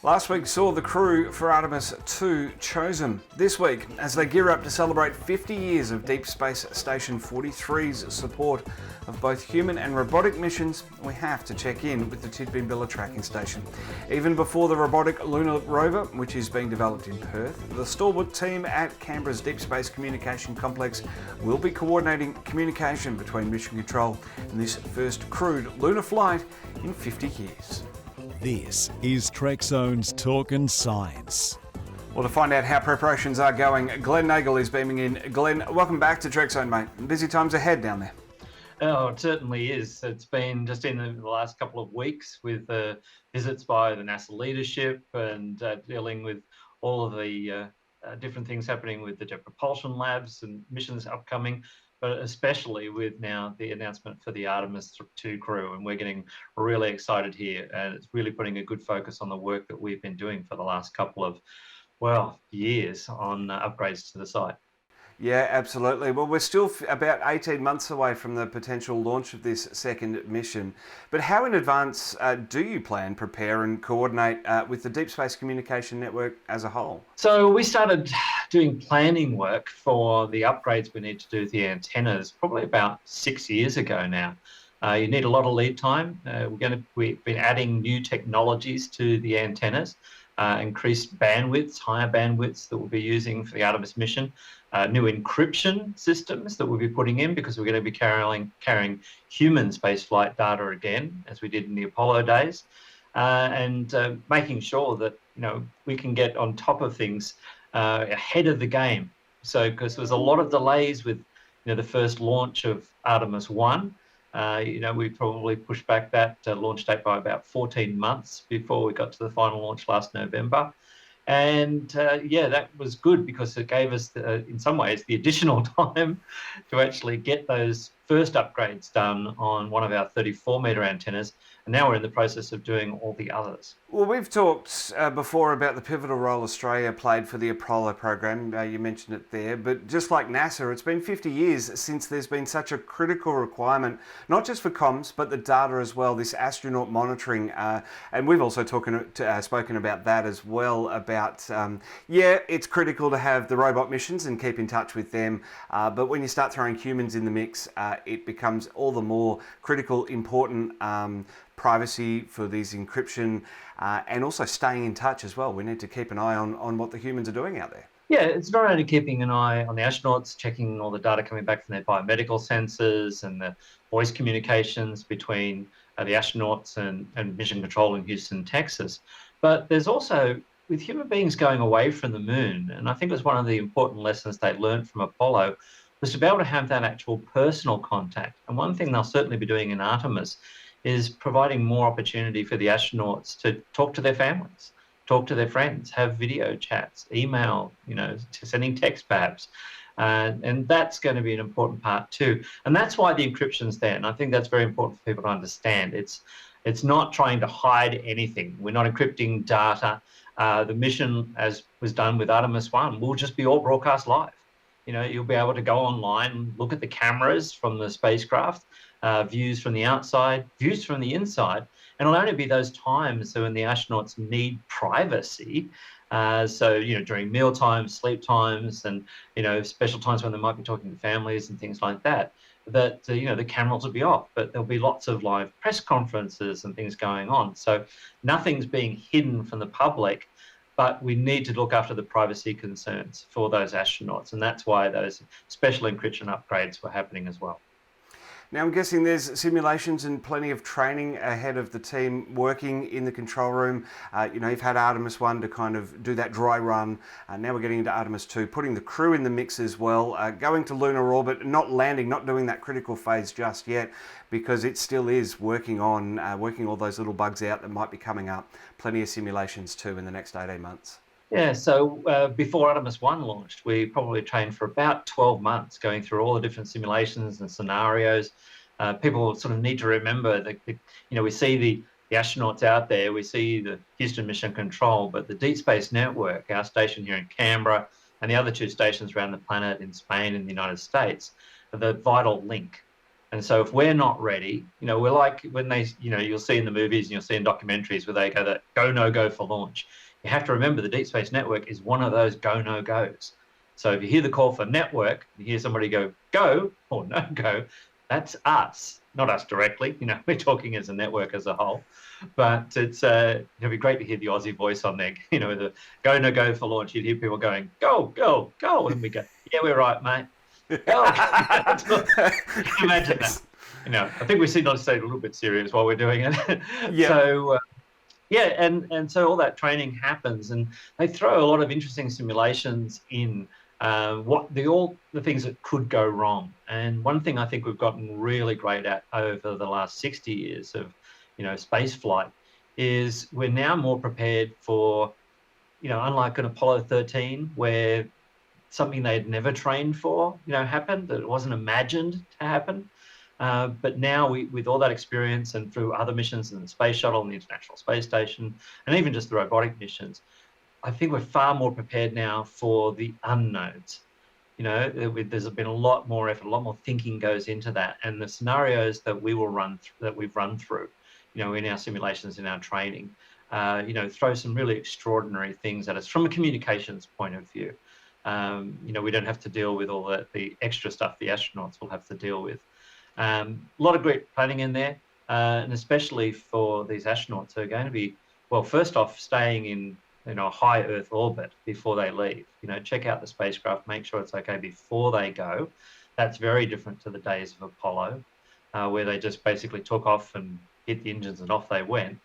Last week saw the crew for Artemis 2 chosen. This week, as they gear up to celebrate 50 years of Deep Space Station 43's support of both human and robotic missions, we have to check in with the Tidbinbilla tracking station. Even before the robotic lunar rover, which is being developed in Perth, the stalwart team at Canberra's Deep Space Communication Complex will be coordinating communication between Mission Control and this first crewed lunar flight in 50 years. This is TrekZone's Talkin' Science. Well, to find out how preparations are going, Glenn Nagle is beaming in. Glenn, welcome back to TrekZone, mate. Busy times ahead down there. Oh, it certainly is. It's been just in the last couple of weeks with visits by the NASA leadership and dealing with all of the different things happening with the Jet Propulsion Labs and missions upcoming, but especially with now the announcement for the Artemis 2 crew. And we're getting really excited here, and it's really putting a good focus on the work that we've been doing for the last couple of, years on upgrades to the site. Yeah, absolutely. Well, we're still about 18 months away from the potential launch of this second mission. But how in advance do you plan, prepare and coordinate with the Deep Space Communication Network as a whole? So we started doing planning work for the upgrades we need to do to the antennas probably about 6 years ago now. You need a lot of lead time. We've been adding new technologies to the antennas, increased bandwidths, higher bandwidths that we'll be using for the Artemis mission. New encryption systems that we'll be putting in because we're going to be carrying human spaceflight data again, as we did in the Apollo days, and making sure that we can get on top of things ahead of the game. So, because there was a lot of delays with the first launch of Artemis 1. We probably pushed back that launch date by about 14 months before we got to the final launch last November. And that was good because it gave us, in some ways, the additional time to actually get those first upgrades done on one of our 34-metre antennas. And now we're in the process of doing all the others. Well, we've talked before about the pivotal role Australia played for the Apollo program. You mentioned it there. But just like NASA, it's been 50 years since there's been such a critical requirement, not just for comms, but the data as well, this astronaut monitoring. And we've also spoken about that as well, about, it's critical to have the robot missions and keep in touch with them. But when you start throwing humans in the mix, it becomes all the more critical, important privacy for these encryption and also staying in touch as well. We need to keep an eye on what the humans are doing out there. Yeah, it's not only keeping an eye on the astronauts, checking all the data coming back from their biomedical sensors and the voice communications between the astronauts and Mission Control in Houston, Texas. But there's also, with human beings going away from the moon, and I think it was one of the important lessons they learned from Apollo, was to be able to have that actual personal contact. And one thing they'll certainly be doing in Artemis is providing more opportunity for the astronauts to talk to their families, talk to their friends, have video chats, email, sending text perhaps. And that's going to be an important part too. And that's why the encryption's there. And I think that's very important for people to understand. It's not trying to hide anything. We're not encrypting data. The mission, as was done with Artemis 1, will just be all broadcast live. You'll be able to go online, look at the cameras from the spacecraft, views from the outside, views from the inside, and it'll only be those times when the astronauts need privacy. During meal times, sleep times, and special times when they might be talking to families and things like that. The cameras will be off, but there'll be lots of live press conferences and things going on. So nothing's being hidden from the public. But we need to look after the privacy concerns for those astronauts, and that's why those special encryption upgrades were happening as well. Now, I'm guessing there's simulations and plenty of training ahead of the team working in the control room. You've had Artemis 1 to kind of do that dry run. Now we're getting into Artemis 2, putting the crew in the mix as well, going to lunar orbit, not landing, not doing that critical phase just yet, because it still is working all those little bugs out that might be coming up. Plenty of simulations too in the next 18 months. Yeah, so before Artemis 1 launched, we probably trained for about 12 months going through all the different simulations and scenarios. People sort of need to remember that, we see the astronauts out there, we see the Houston Mission Control, but the Deep Space Network, our station here in Canberra, and the other two stations around the planet in Spain and the United States, are the vital link. And so if we're not ready, we're like when they, you'll see in the movies and you'll see in documentaries where they go that go, no go for launch. You have to remember the Deep Space Network is one of those go, no goes. So if you hear the call for network, you hear somebody go or no go, that's us, not us directly. We're talking as a network as a whole. But it'd be great to hear the Aussie voice on there, the go, no go for launch. You'd hear people going, go, go, go. And we go, yeah, we're right, mate. Go. Imagine that. I think we seem to stay a little bit serious while we're doing it. Yeah. So, and so all that training happens, and they throw a lot of interesting simulations in all the things that could go wrong. And one thing I think we've gotten really great at over the last 60 years of, space flight is we're now more prepared for, unlike an Apollo 13 where something they had never trained for, happened, that it wasn't imagined to happen. But now with all that experience and through other missions in the Space Shuttle and the International Space Station, and even just the robotic missions, I think we're far more prepared now for the unknowns. There's been a lot more effort, a lot more thinking goes into that, and the scenarios that we've run through, in our simulations, in our training, throw some really extraordinary things at us from a communications point of view. We don't have to deal with all the extra stuff the astronauts will have to deal with. A lot of great planning in there, and especially for these astronauts who are going to be, well, first off, staying in a high Earth orbit before they leave. Check out the spacecraft, make sure it's okay before they go. That's very different to the days of Apollo, where they just basically took off and hit the engines and off they went.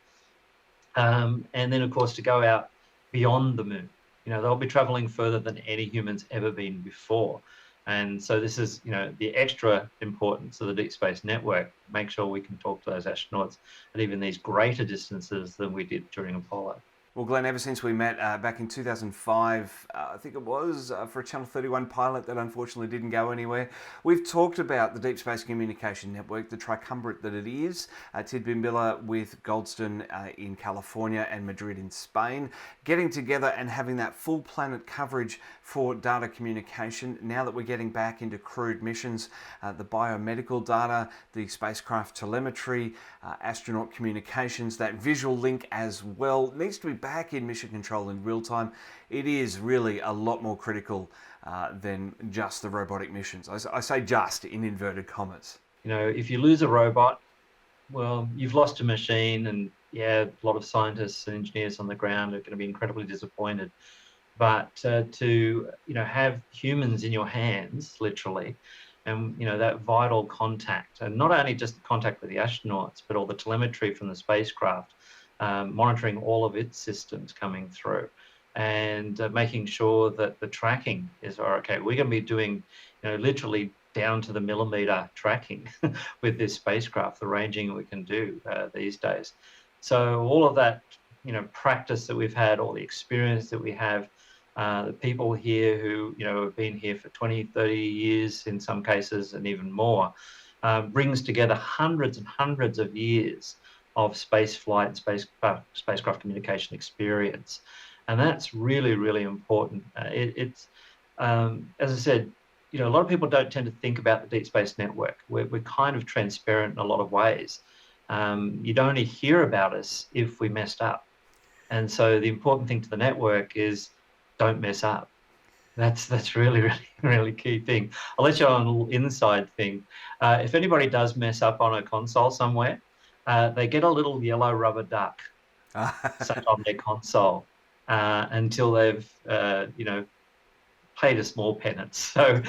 And then, of course, to go out beyond the moon. They'll be traveling further than any human's ever been before. And so this is, the extra importance of the Deep Space Network. Make sure we can talk to those astronauts at even these greater distances than we did during Apollo. Well, Glenn, ever since we met back in 2005, I think it was, for a Channel 31 pilot that unfortunately didn't go anywhere, we've talked about the Deep Space Communication Network, the triumvirate that it is, Tidbinbilla with Goldston in California and Madrid in Spain, getting together and having that full planet coverage for data communication. Now that we're getting back into crewed missions, the biomedical data, the spacecraft telemetry, astronaut communications, that visual link as well needs to be back in mission control in real time. It is really a lot more critical than just the robotic missions. I say just in inverted commas. If you lose a robot, well, you've lost a machine, and a lot of scientists and engineers on the ground are going to be incredibly disappointed. But to have humans in your hands, literally, and that vital contact, and not only just the contact with the astronauts, but all the telemetry from the spacecraft, monitoring all of its systems coming through, and making sure that the tracking is okay. We're going to be doing, literally down to the millimeter tracking with this spacecraft, the ranging we can do these days. So all of that, practice that we've had, all the experience that we have, the people here who, have been here for 20, 30 years in some cases, and even more, brings together hundreds and hundreds of years of space flight, spacecraft communication experience. And that's really, really important. It's as I said, a lot of people don't tend to think about the Deep Space Network. We're kind of transparent in a lot of ways. You'd only hear about us if we messed up. And so the important thing to the network is don't mess up. That's really, really, really key thing. I'll let you on a little inside thing. If anybody does mess up on a console somewhere, they get a little yellow rubber duck sat on their console until they've, paid a small penance. So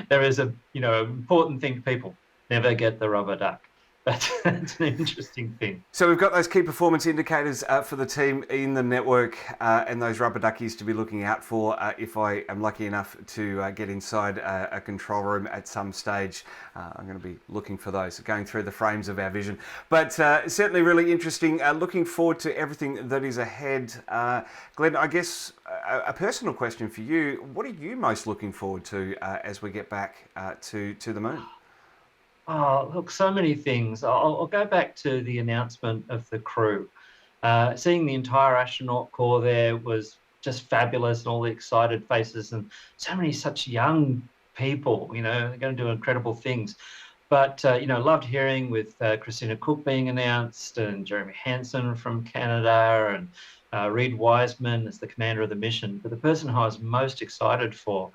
there is a, important thing to people. Never get the rubber duck. That's an interesting thing. So we've got those key performance indicators for the team in the network, and those rubber duckies to be looking out for if I am lucky enough to get inside a control room at some stage. I'm going to be looking for those, going through the frames of our vision. But certainly really interesting. Looking forward to everything that is ahead. Glenn, I guess a personal question for you. What are you most looking forward to as we get back to the moon? Oh, look, so many things. I'll go back to the announcement of the crew. Seeing the entire astronaut corps there was just fabulous, and all the excited faces, and so many such young people, they're going to do incredible things. But, loved hearing with Christina Cook being announced and Jeremy Hansen from Canada and Reed Wiseman as the commander of the mission. But the person who I was most excited for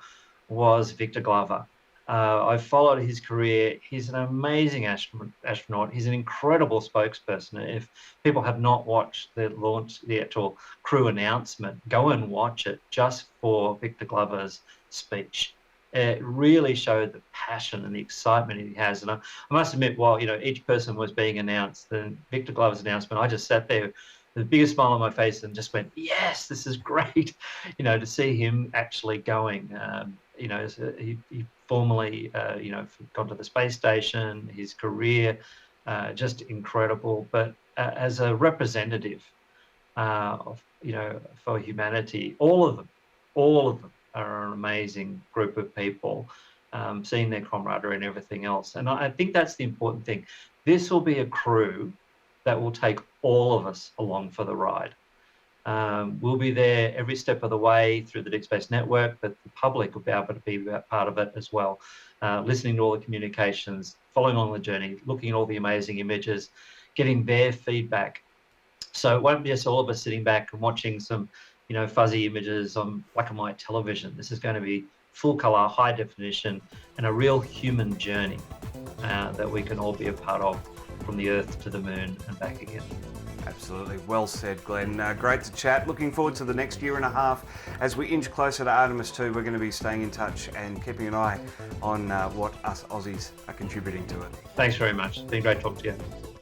was Victor Glover. I've followed his career. He's an amazing astronaut. He's an incredible spokesperson. If people have not watched the actual crew announcement, go and watch it just for Victor Glover's speech. It really showed the passion and the excitement he has. And I must admit, while each person was being announced, then Victor Glover's announcement, I just sat there with the biggest smile on my face and just went, yes, this is great. To see him actually going. He formerly, gone to the space station. His career, just incredible. But as a representative for humanity, all of them are an amazing group of people, seeing their camaraderie and everything else. And I think that's the important thing. This will be a crew that will take all of us along for the ride. We'll be there every step of the way through the Deep Space Network, but the public will be able to be part of it as well, listening to all the communications, following on the journey, looking at all the amazing images, getting their feedback. So it won't be just all of us sitting back and watching some fuzzy images on black and white television. This is going to be full color, high definition, and a real human journey that we can all be a part of, from the Earth to the Moon and back again. Absolutely. Well said, Glenn. Great to chat. Looking forward to the next year and a half. As we inch closer to Artemis 2, we're going to be staying in touch and keeping an eye on what us Aussies are contributing to it. Thanks very much. It's been great talking to you.